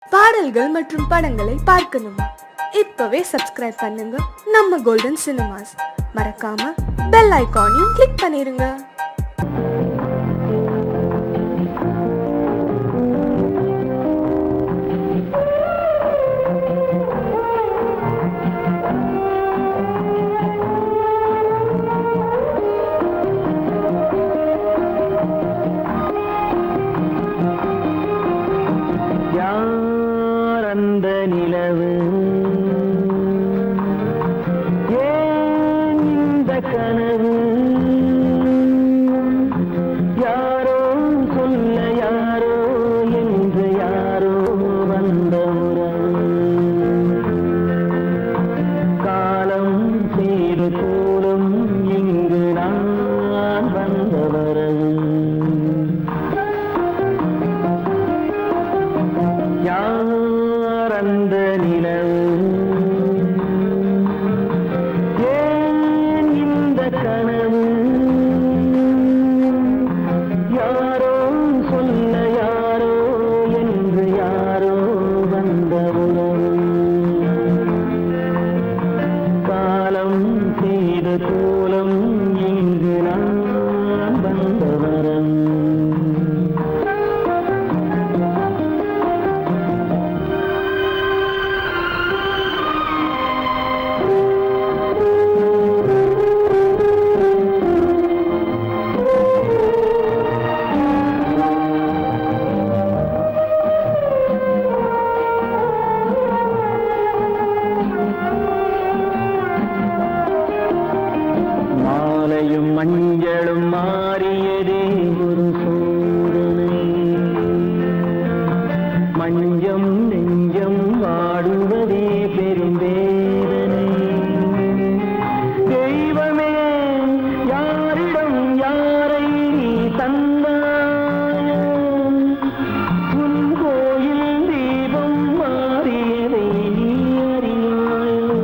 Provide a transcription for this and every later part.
பாடல்கள் மற்றும் படங்களை பார்க்கணுமா? இப்பவே சப்ஸ்கிரைப் பண்ணுங்க நம்ம கோல்டன் சினிமாஸ். மறக்காம பெல் ஐகானையும் கிளிக் பண்ணிருங்க. மஞ்சளும் மாறியதே ஒரு சோதனை, மஞ்சம் நெஞ்சம் வாடுவதே பெரும் வேதனை. தெய்வமே யாரிடம் யாரை தந்தாயோ, உன் கோயில் தீபம் மாறியதை நீ அறியாயோ.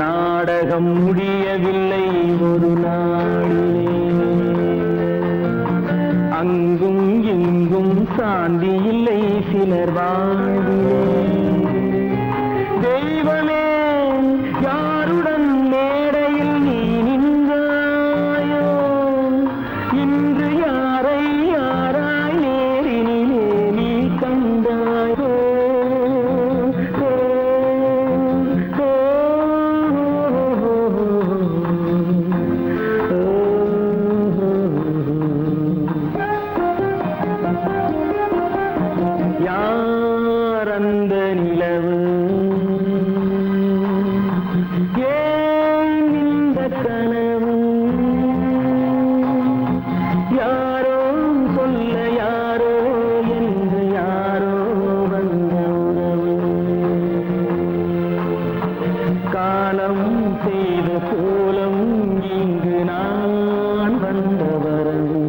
நாடகம் முடியவில்லை ஒரு நாளிலே, அங்கும் இங்கும் சாந்தி இல்லை சிலர் வாழ்விலே. தெய்வமே யாருடன் மேடையில் நீ நின்றாயோ, இன்று யாரை யாராய் நேரினிலே நீ கண்டாயோ. அந்த நிலவு ஏன் இந்த கனவு, யாரோ சொல்ல யாரோ என்று யாரோ வந்த உறவு. காலம் செய்த கோலம் இங்கு நான் வந்த வரவு,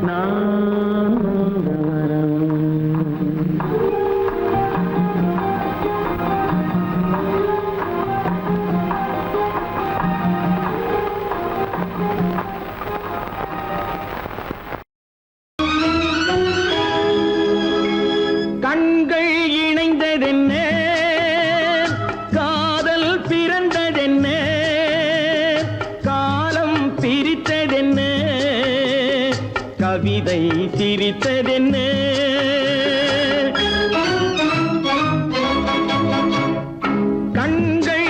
நான் வந்த வரவு. கண்கள் இணைந்ததென்ன, காதல் பிறந்ததென்ன, காலம் பிரித்ததென்ன, கவிதை சிரித்ததென்ன. கண்கள்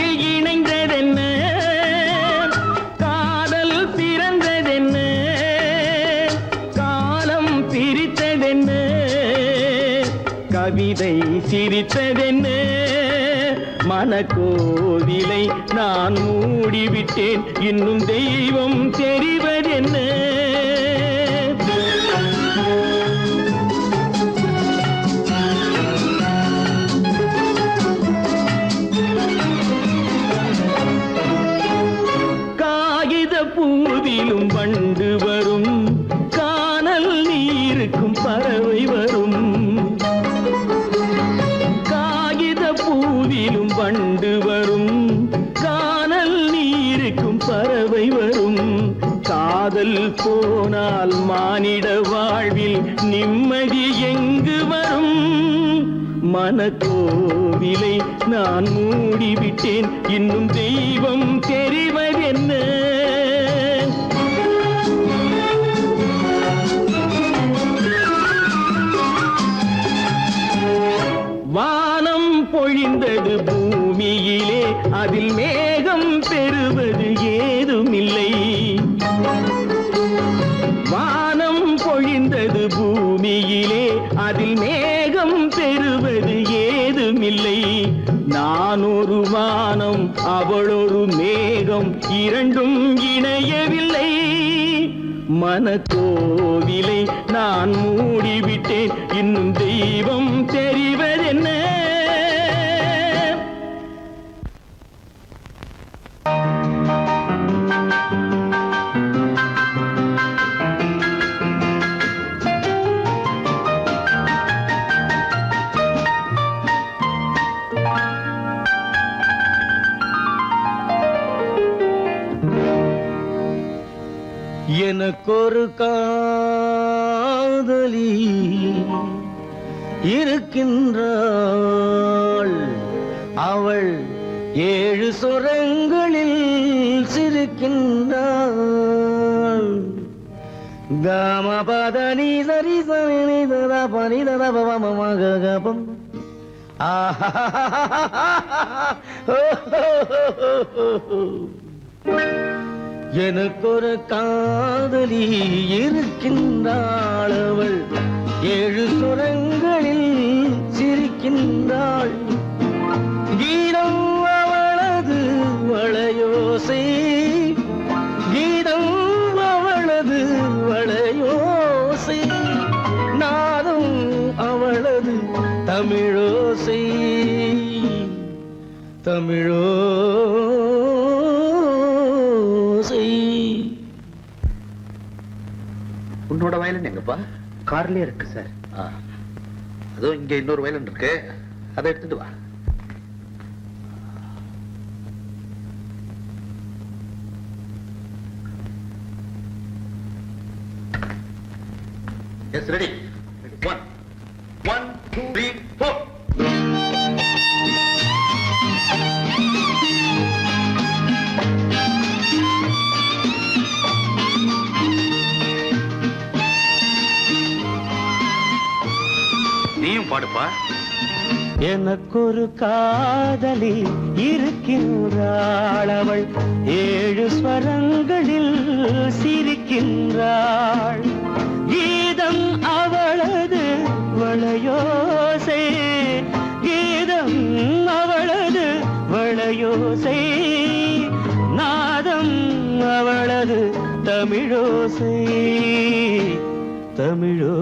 கவிதை சிரித்ததென்ன மனக்கோவிலை நான் மூடிவிட்டேன் இன்னும் தெய்வம் தெரிவதென்ன காகித பூவிலும் வண்டு வரும் கானல் நீருக்கும் பறவை வரும் காகித பூவிலும் வண்டு வரும் கானல் நீருக்கும் பறவை வரும் காதல் போனால் மானிட வாழ்வில் நிம்மதி எங்கு வரும் மனக்கோவிலை நான் மூடிவிட்டேன் இன்னும் தெய்வம் தெரிவதென்ன வானம் பொழிந்தது பூமியிலே அதில் மேகம் பெறுவது ஏதுமில்லை வானம் பொழிந்தது பூமியிலே அதில் மேகம் பெறுவது ஏதுமில்லை நான் ஒரு வானம் அவளொரு மேகம் இரண்டும் இணையவில்லை மனக்கோவிலை நான் மூடிவிட்டேன் இன்னும் தெய்வம் தெரிவதென்ன எனக்கொரு காதலி இருக்கின்றாள் அவள் 7 சுரங்களில் சிரிக்கின்றாள் காமபதனி சரி சரி ததா பனி ததா பவமகபம் எனக்கொரு காதலி இருக்கின்றாள் அவள் 7 சுரங்களில் சிரிக்கின்றாள் கீதம் அவளது வளையோசை கீதம் அவளது வளையோசை நாதம் அவளது தமிழோசை உன்னோட வயலின் எங்கப்பா? கார்லயே இருக்கு சார். அதுவும் இங்க இன்னொரு வயலின் இருக்கு, அதை எடுத்துட்டு வா. S ready. 1 2 3 4. நீயும் பாடுப்பா. எனக்கொரு காதலி இருக்கின்றாள் அவள் 7 ஸ்வரங்களில் சிரிக்கின்றாள் கீதம் அவளது வளையோசை கீதம் அவளது வளையோசை நாதம் அவளது தமிழோசை தமிழோசை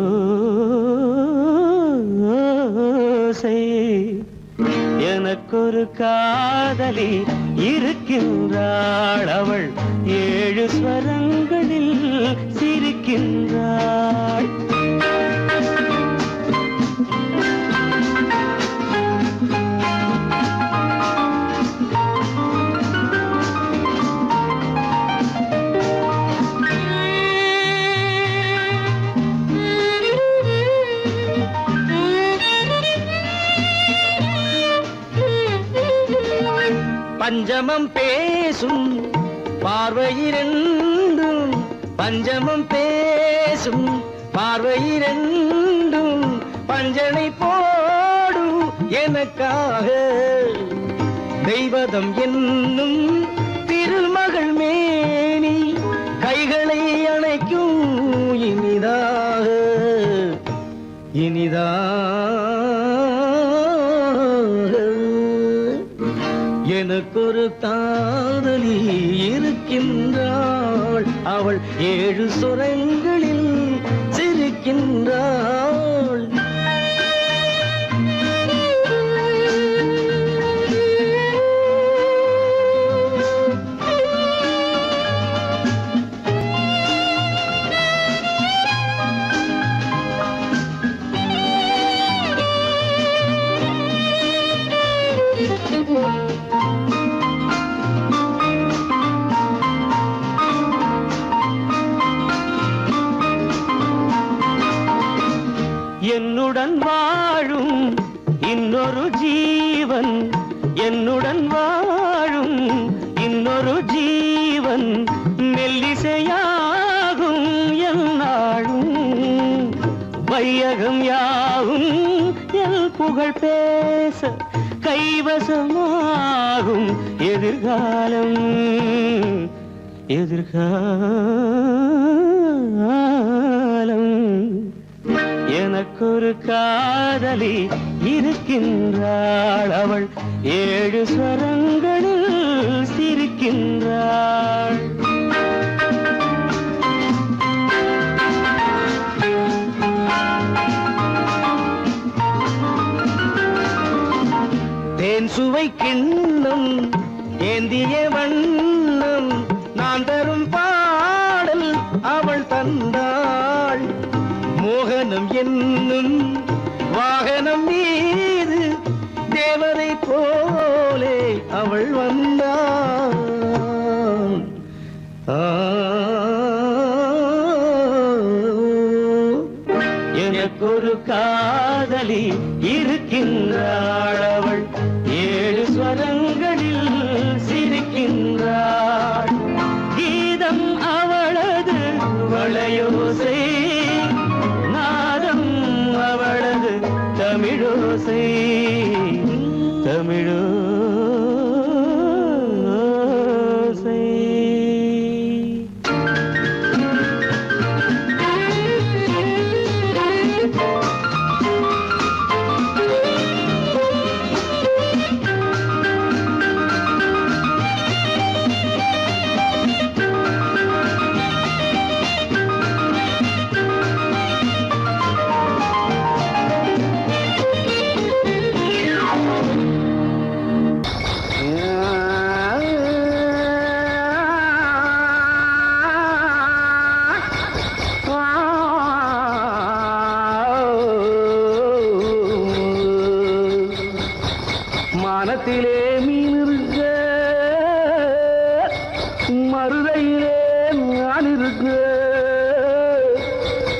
எனக்கொரு காதலி இருக்கின்றாள் அவள் 7 ஸ்வரங்களில் சிரிக்கின்றாள் பஞ்சமம் பேசும் பார்வையிரண்டும் பஞ்சமம் பேசும் பார்வையிரண்டும் பஞ்சனை போடும் எனக்காக தெய்வதம் என்னும் திருமகள் மேனி கைகளை அணைக்கும் இனிதாக இனிதாக எனக்கொரு காதலி இருக்கின்றாள், அவள் 7 சுரங்களில் சிரிக்கின்றாள். என்னுடன் வாழும் இன்னொரு ஜீவன், என்னுடன் வாழும் இன்னொரு ஜீவன், மெல்லிசையாகும் என்னாலும் வையகம் யாவும் எல் புகழ் பேச கைவசமாகும் எதிர்காலம், எதிர்காலம். எனக்கொரு காதலி இருக்கின்றாள், அவள் 7 ஸ்வரங்களில் சிரிக்கின்றாள். தேன் சுவை கிண்ணம் ஏந்திய வண்ணம், நான் தரும் பாடல் அவள் தந்தாள். மோகனம் என்னும் வாகனம் மீது தேவதை போலே அவள் வந்தாள். எனக்கொரு காதலி இருக்கின்றாள், அவள் 7 ஸ்வரங்களில் சிரிக்கின்றாள். கீதம் அவளது வளையோசை, நாதம் அவளது தமிழோசை, தமிழோசை. மானத்திலே மீன் இருக்க, மருதையிலே நான் இருக்க,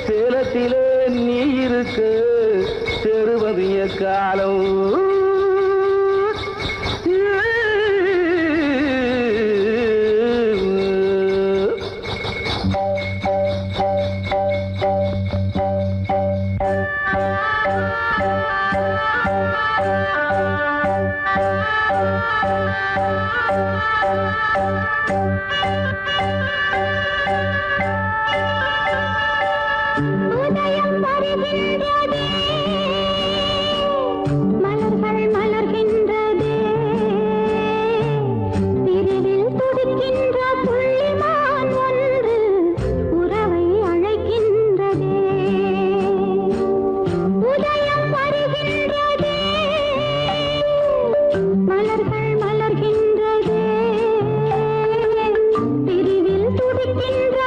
சேலத்திலே நீ இருக்க, செருவதிய காலம். உதயம் வருகின்றதே, மலர்கள் மலர்கின்றதே, பிரிவில் துடிக்கின்ற புள்ளிமான் ஒன்று உறவை அழைக்கின்றதே. உதயம் வருகின்றதே, மலர்கள் மலர்கின்றதே, பிரிவில் துடிக்கின்ற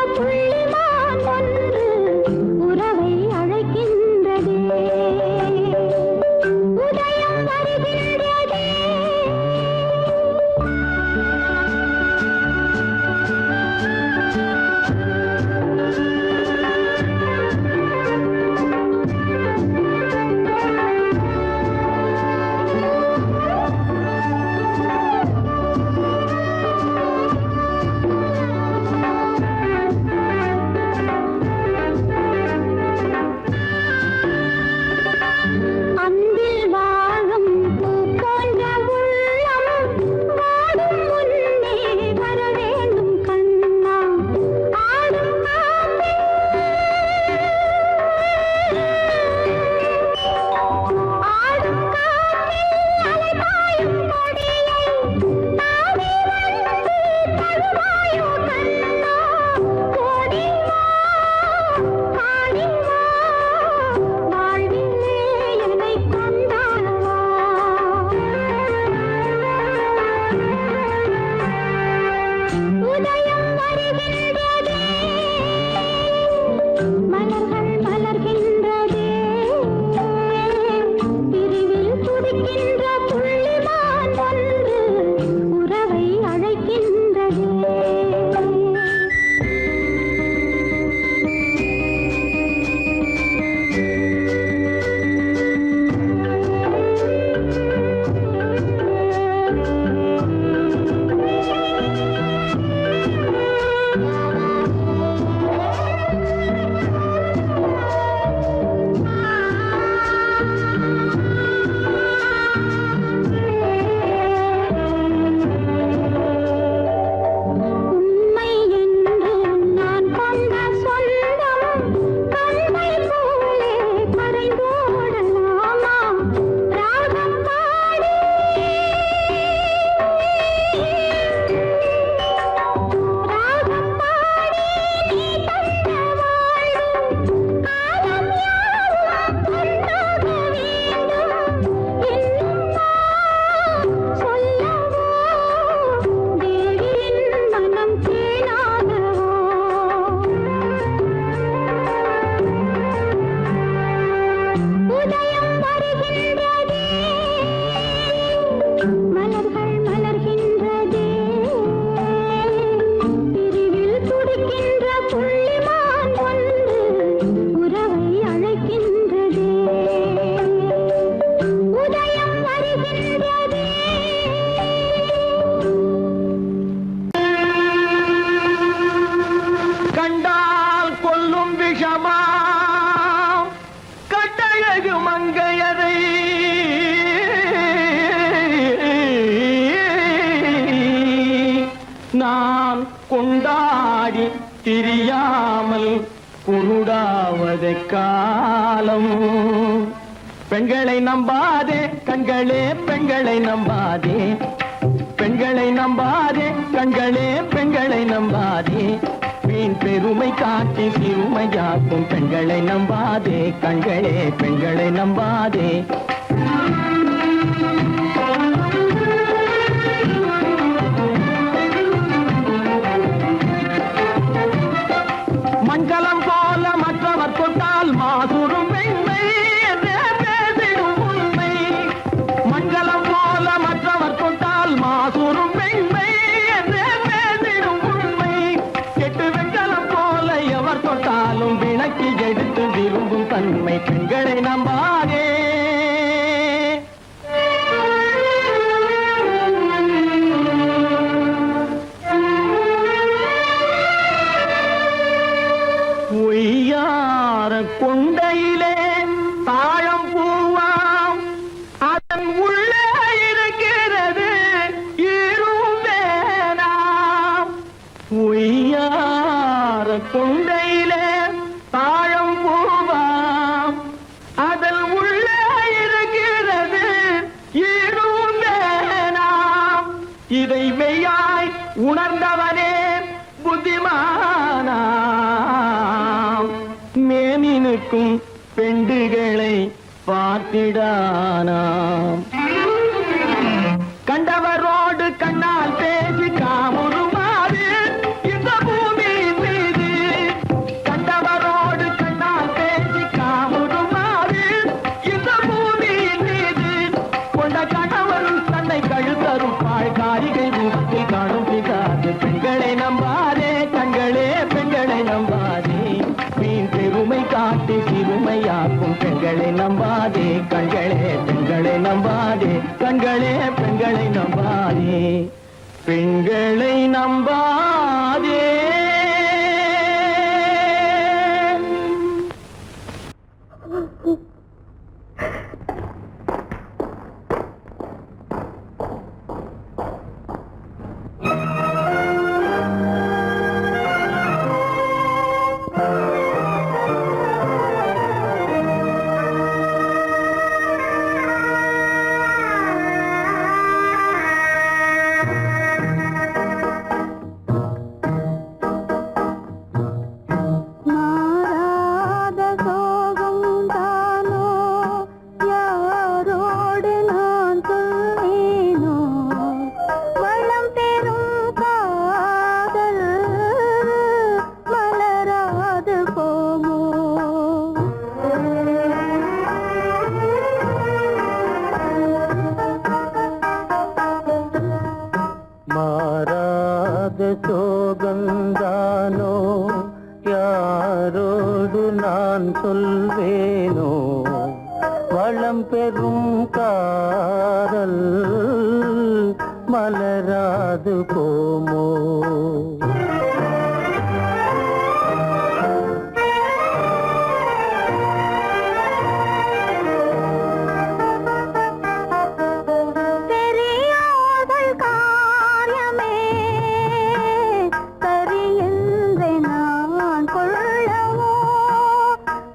நான் கொண்டாடி திரியாமல் குருடாவதை காலம். பெண்களை நம்பாதே கண்களே, பெண்களை நம்பாதே, பெண்களை நம்பாதே கண்களே, பெண்களை நம்பாதே. வீண் பெருமை காட்டி சிறுமையாக்கும் பெண்களை நம்பாதே கண்களே, பெண்களை நம்பாதே. மண்கலம் போல மற்றவர் தொட்டால் மாசுரும் பெண்மை என்றே பேசிடும் உண்மை. மண்கலம் போல மற்றவர் தொட்டால் மாசுரும் பெண்மை என்றே பேசிடும் உண்மை. கெட்டு வெண்கலம் போல எவர் தொட்டாலும் விளக்கி எடுத்து விரும்பும் தன்மை. பெண்களை நம்பாதே. பொய்யார கொண்டையிலே தாழம் பூவாம், அதன் உள்ளே இருக்கிறது ஈரும் வேணாம். பொய்யார கொண்டையிலே தாழம் பூவாம், அதன் உள்ளே இருக்கிறது ஈரும் வேணாம். இதை மெய்யாய் உணர்ந்தவனே புத்திமானாம். மேனினுக்கும் பெண்டுகளை பார்த்திடானாம். கண்டவரோடு கண்ணால் பேசி காமுறுமாறு இந்த பூமியின் மீது. கண்டவரோடு கண்ணால் பேசி காமுறுமாறு இந்த பூமியின் மீது. கொண்ட கணவன் தன்னை கழுத்தறுப்பாள் காரிகை ரூபத்தில் காணும் பிதாது. பெண்களை நம்பாதே கண்களே, பெண்களை நம்பாதே. வீண் பெருமை காட்டி சிறுமையாக்கும் பெண்களை நம்பாதே கண்களே, பெண்களை நம்பாதே கண்களே, பெண்களை நம்பாதே, பெண்களை நம்பாதே. மாறாத சோகம் தானோ, யாரோடு நான் சொல்வேனோ. வளம் பெறும் காதல் மலராது போமோ. மாறாத சோகந்தானோ, யாரோடு நான் சொல்வேனோ. வளம் பெறும் காதல் மலராது போமோ. பெரியோர்கள் காரியமே சரியென்று நான் கொள்ளவோ.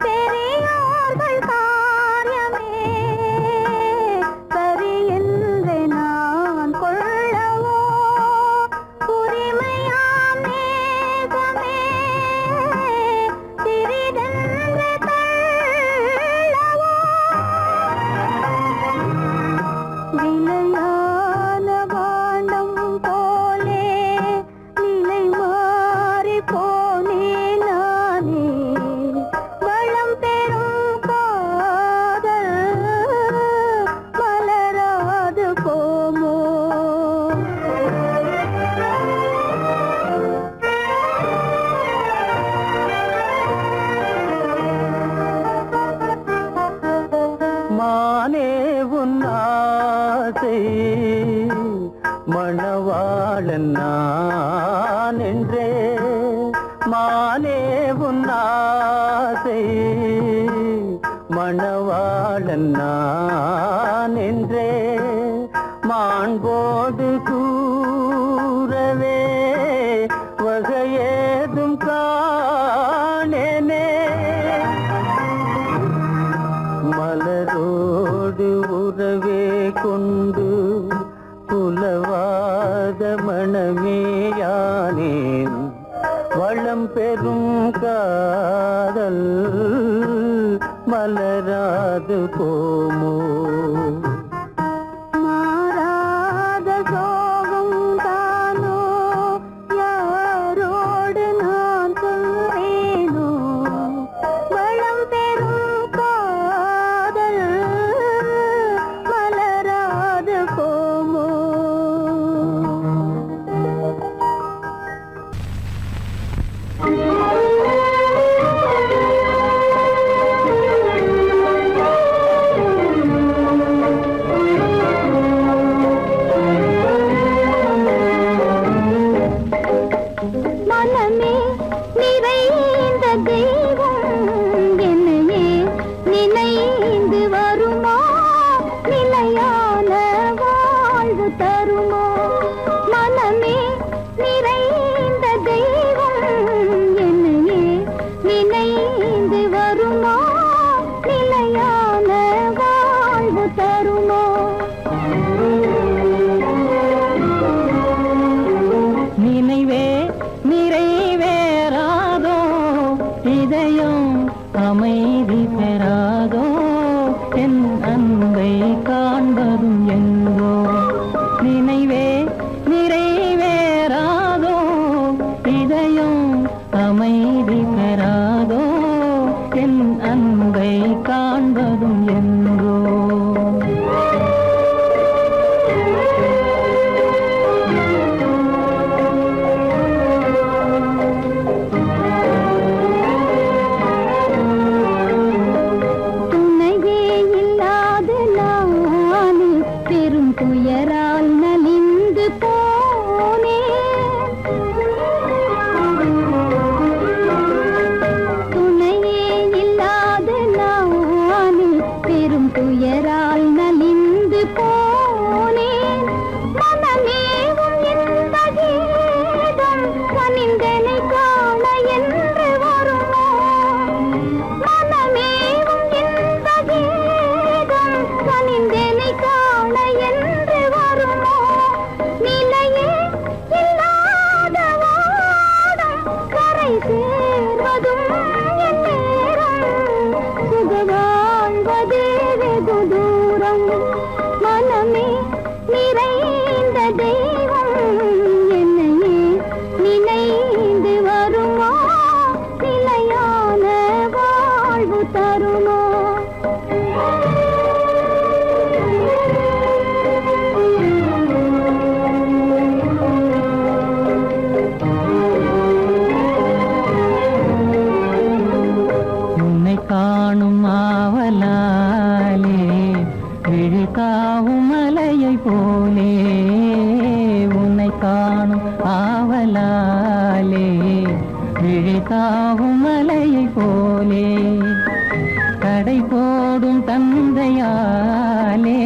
பெரியோர்கள் காரியமே சரியென்று நான் கொள்ளவோ. உரிமையாம் நேசமே சிறிதென்று தள்ளவோ. விலையான பாண்டம் போலே நிலை மாறி போனே நானே. வளம் பெறும் காதல் மலராது போமோ. மானே உன் ஆசை மணவாளன் நான் என்றே. மானே உன் ஆசை மணவாளன் நான் என்றே. மாண்போடு கூறவே மணமேயானேன் வளம் பெறும் காதல் மலராது போமோ மாறாத சோகம் தானோ யாரோடு நான் சொல்வேனோ வளம் பெறும் காதல் மலராது போமோ மனமே நிறைந்த தெய்வம் என்னையே நினைந்து வருமா நிலையான வாழ்வு தருமா மனமே நிறைந்த தெய்வம் என்னையே நினைந்து வருமா நிலையான வாழ்வு தருமா நினைவே நிறைவேறாதோ இதயம் அமைதி பெறாதோ என் அன்பை காண்பதும் என்றோ நினைவே நிறைவேறாதோ இதயம் அமைதி பெறாதோ என் அன்பை காண்பதும் என்றோ துணையே இல்லாத நானே பெரும் துயரால் நலிந்து போனேன் துணையே இல்லாத நானே பெரும் துயரால் நலிந்து போனேன் மனமேவும் இந்த கீதம் கனிந்தனை காண என்று வருமோ மனமேவும் இந்த கீதம் கனிந்தனை காண என்று வருமோ நிலையே இல்லாத வாடம் கரை சேர்வதும் என் நேரம் சுக வாழ்வதே வெகு தூரம் மனமே நிறைந்த தெய்வம் என்னையே நினைந்து வருமா நிலையான வாழ்வு தருமா உன்னை காணும் ஆவலாலே விழிகாவும் மலையை போலே உன்னை காணும் ஆவலாலே விழிகாவும் மலையை போலே கடை போடும் தந்தையாலே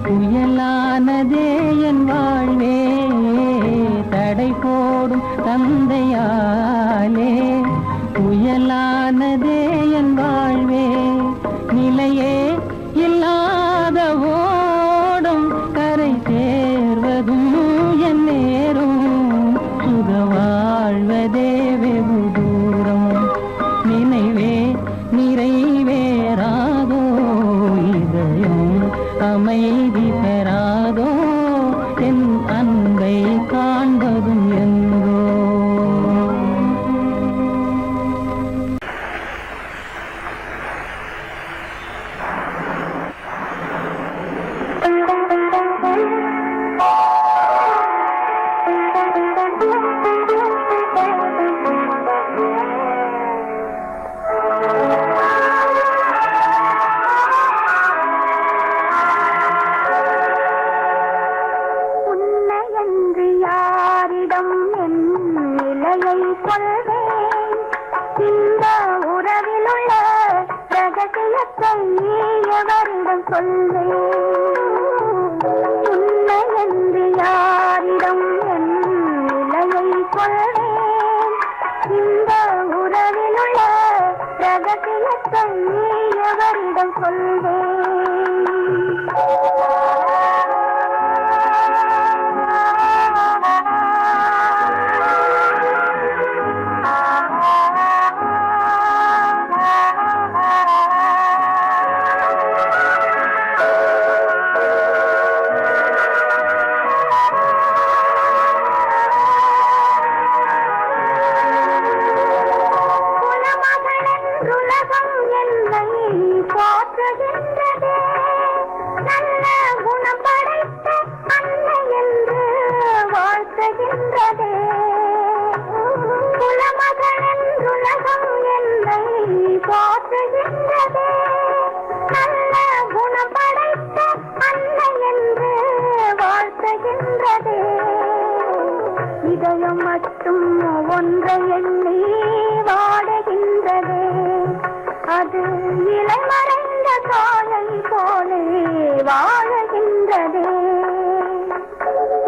புயலானதே என் வாழ்வே தடை போடும் தந்தையாலே புயலானதே என் வாழ்வே நிலையே இல்லாத ஓடும் கரை சேர்வதும் என் நேரும் சுக வாழ்வதே வெகு தூரம் நினைவே நிறைவேறாதோ இதயம் அமைதி பெறாதோ என் அன்பை காண்பதும் என்றோ உன்னையன்று யாரிடம் என் நிலையை சொல்வேன் இந்த உறவிலுள்ள ரகசியத்தை எவரிடம் சொல்வேன் உன்னையன்று யாரிடம் என் நிலையை சொல்வேன் இந்த உறவிலுள்ள ரகசியத்தை எவரிடம் சொல்வேன் வாழ்த்துகின்றதே. குலமகள் என்றுலகம் என்னை போற்றுகின்றதே. நல்ல குணம் படைத்த அன்னை என்று வாழ்த்துகின்றதே. இதயம் மட்டும் ஒன்றை எண்ணி வாடுகின்றதே. அது இளமறைந்த காலை போலே வாழுகின்றதே.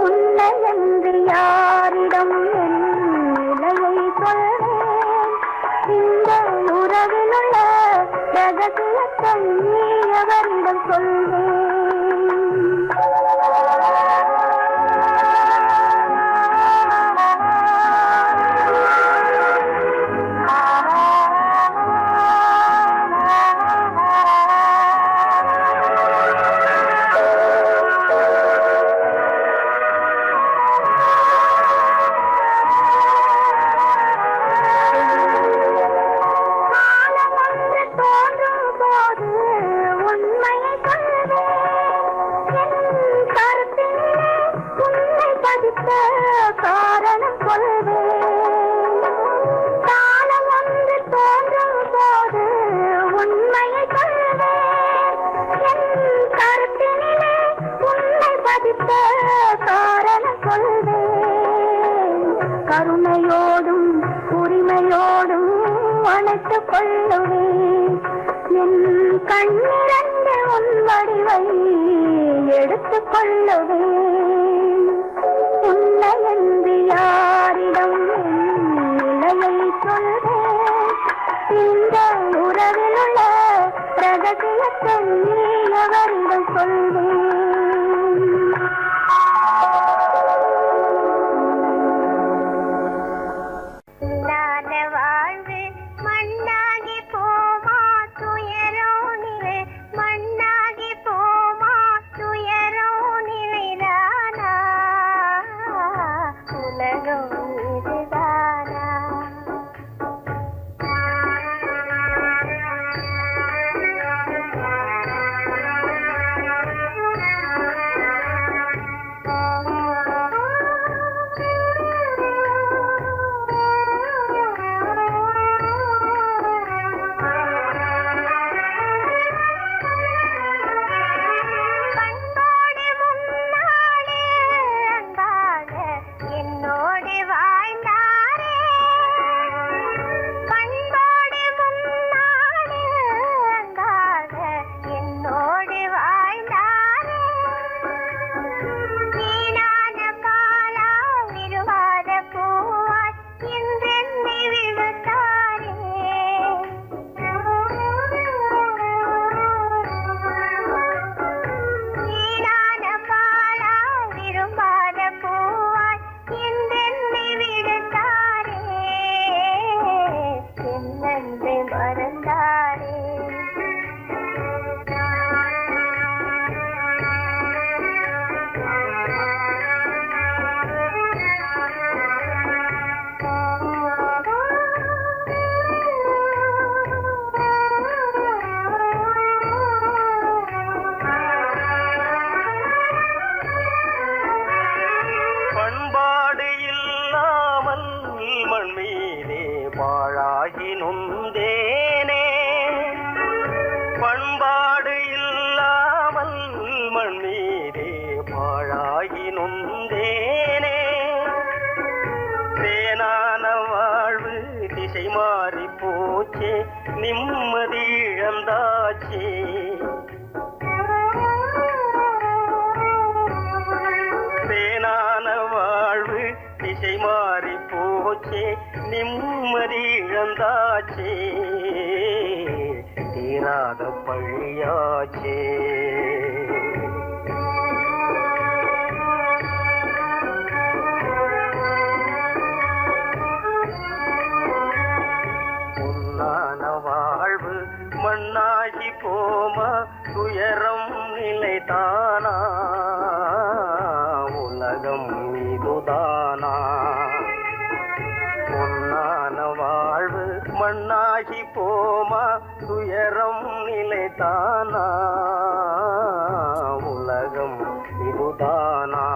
உன்னை என்று யாரிடம் என் நிலையை சொல்வேன்? இந்த உறவில் உள்ள ரகசியத்தை எவரிடம் சொல்வேன்? காரணம் கொள்வேன். காலம் ஒன்று தோன்றும் போது உண்மையை கொள்வேன். என் கருத்தினிலே உன்னை பதித்த காரணம் கொள்வேன். கருணையோடும் உரிமையோடும் அணைத்துக் கொள்ளுவேன். என் கண்ணிரண்டு உன் வடிவை எடுத்துக் கொள்ளுவேன். உன்னை என்று யாரிடம் நிலையை சொல்வேன்? இந்த உறவில் உள்ள ரகசியத்தை எவரிடம் சொல்வேன்? வாழ்வு மண்ணாகி போமா துயரோ நிலை, மண்ணாகி போமா துயரோ நிலைதானா? உலகம் இதுதானா? நிம்மதி இழந்தாச்சே. தேனான வாழ்வு திசை மாறி போச்சே, நிம்மதி இழந்தாச்சே, தீராத பழியாச்சே. வாழ்வு மண்ணாகி போமா துயரம் நிலைதானா? உலகம் இதுதானா? பொன்னான வாழ்வு மண்ணாகி போமா துயரம் நிலைதானா? உலகம் இதுதானா?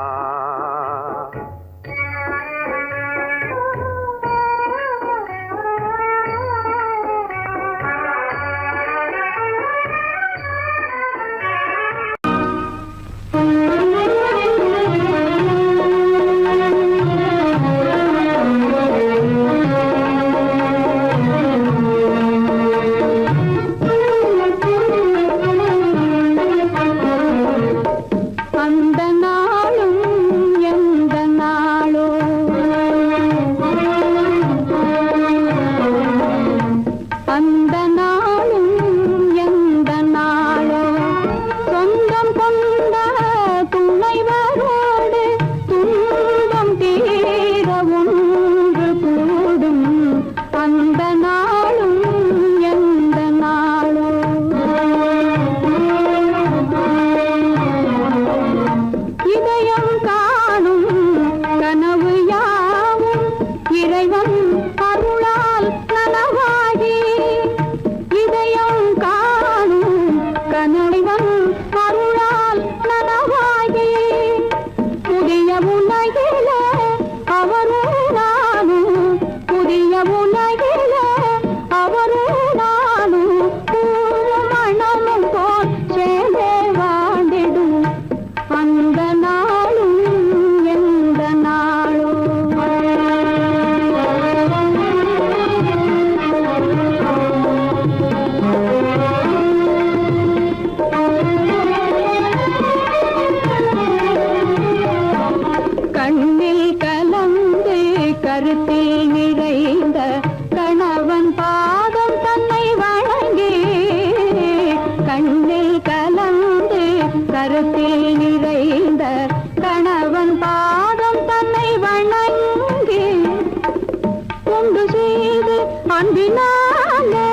அன்பினாலே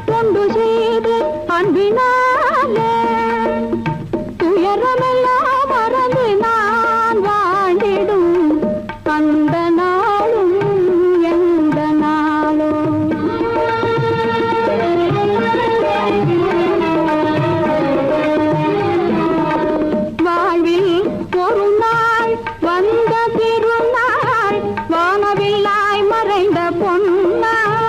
தொண்டு செய்து அன்பினாலே துயரமெல்லாம் மறந்து நான் வாழ்ந்திடும் அந்த நாளும் எந்த நாளும் வாழ்வில் ஒரு நாள் வந்த திருநாள் வானவில்லாய் மறைந்த பொன்னாள்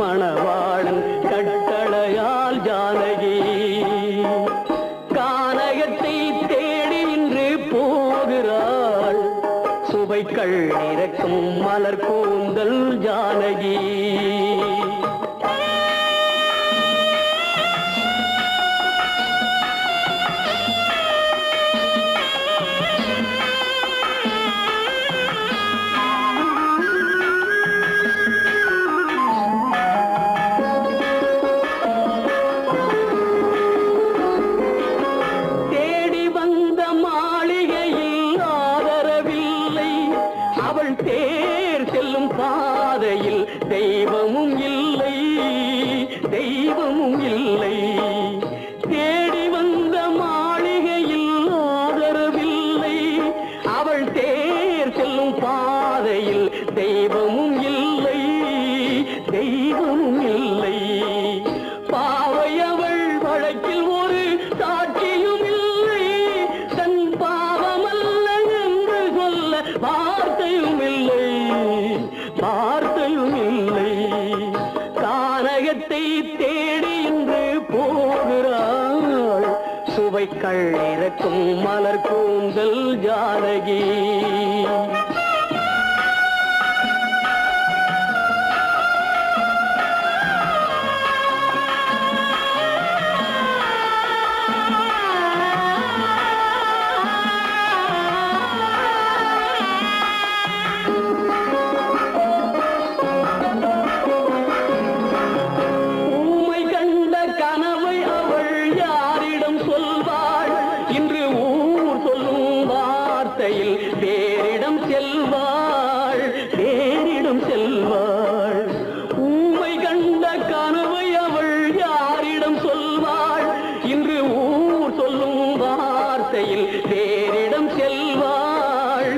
மணவாளன் கட்டளையால் ஜானகி கானகத்தை தேடி இன்று போகிறாள் சுவைக்கள் இறக்கும் மலர் கூந்தல் ஜானகி தெய்வமும் இல்லை தெய்வமும் இல்லை தேடி வந்த மாளிகையில் ஆதரவில்லை அவள் தேர் செல்லும் பாதையில் தெய்வமும் இல்லை தெய்வமும் இல்லை பாவை அவள் வழக்கில் ஒரு சாட்சியும் இல்லை தன் பாவமல்ல என்று சொல்ல வார்த்தையும் இல்லை வார்த்தையும் இல்லை கானகத்தை தேடி இன்று போகிறாள் சுவைக்கள் இறக்கும் மலர் கூந்தல் ஜானகி தேரிடம் செல்வாள் ஊமை கண்ட கனவை அவள் யாரிடம் சொல்வாள் இன்று ஊர் சொல்லும் வார்த்தையில் தேரிடம் செல்வாள்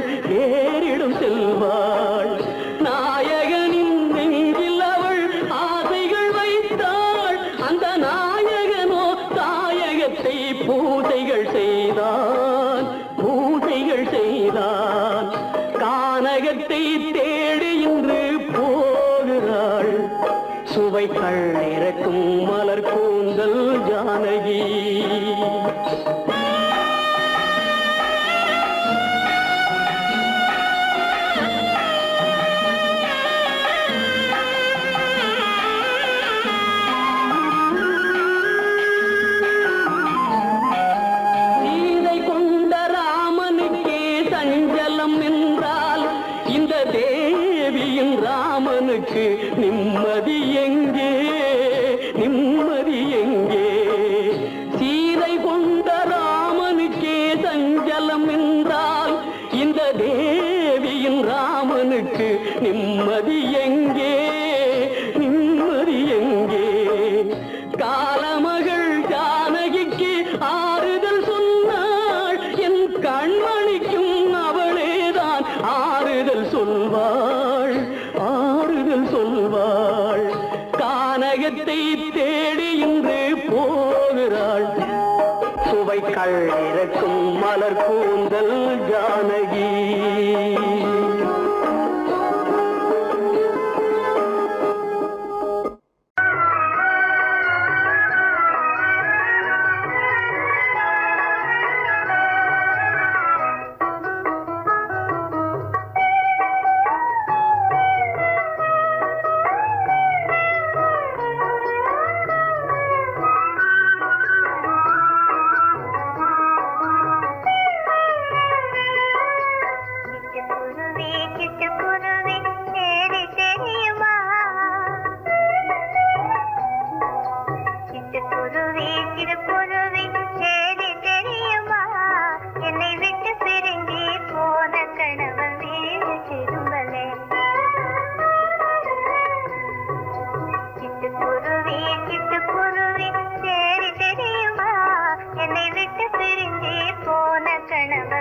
நாயகனின் நெஞ்சில் அவள் ஆசைகள் வைத்தாள் அந்த நாயகனோ தாயகத்தை பூசைகள் செய்தான் கானகத்தை தேடி இன்று போகிறாள் சுவைக்கள் இறக்கும் மலர் கூந்தல் ஜானகி ராமனுக்கு நிம்மதி எங்கே சீதை கொண்ட ராமனுக்கே சஞ்சலம் என்றால் இந்த தேவியின் ராமனுக்கு நிம்மதி எங்கே காலமகள் ஜானகிக்கு ஆறுதல் சொன்னாள் என் கண்மணிக்கும் அவளேதான் ஆறுதல் சொல்வாள் கானகத்தை தேடி இன்று போகிறாள் சுவைக்கள் இறக்கும் மலர் கூந்தல் ஜானகி என்னை விட்டு பிரிஞ்சே போன கணவன்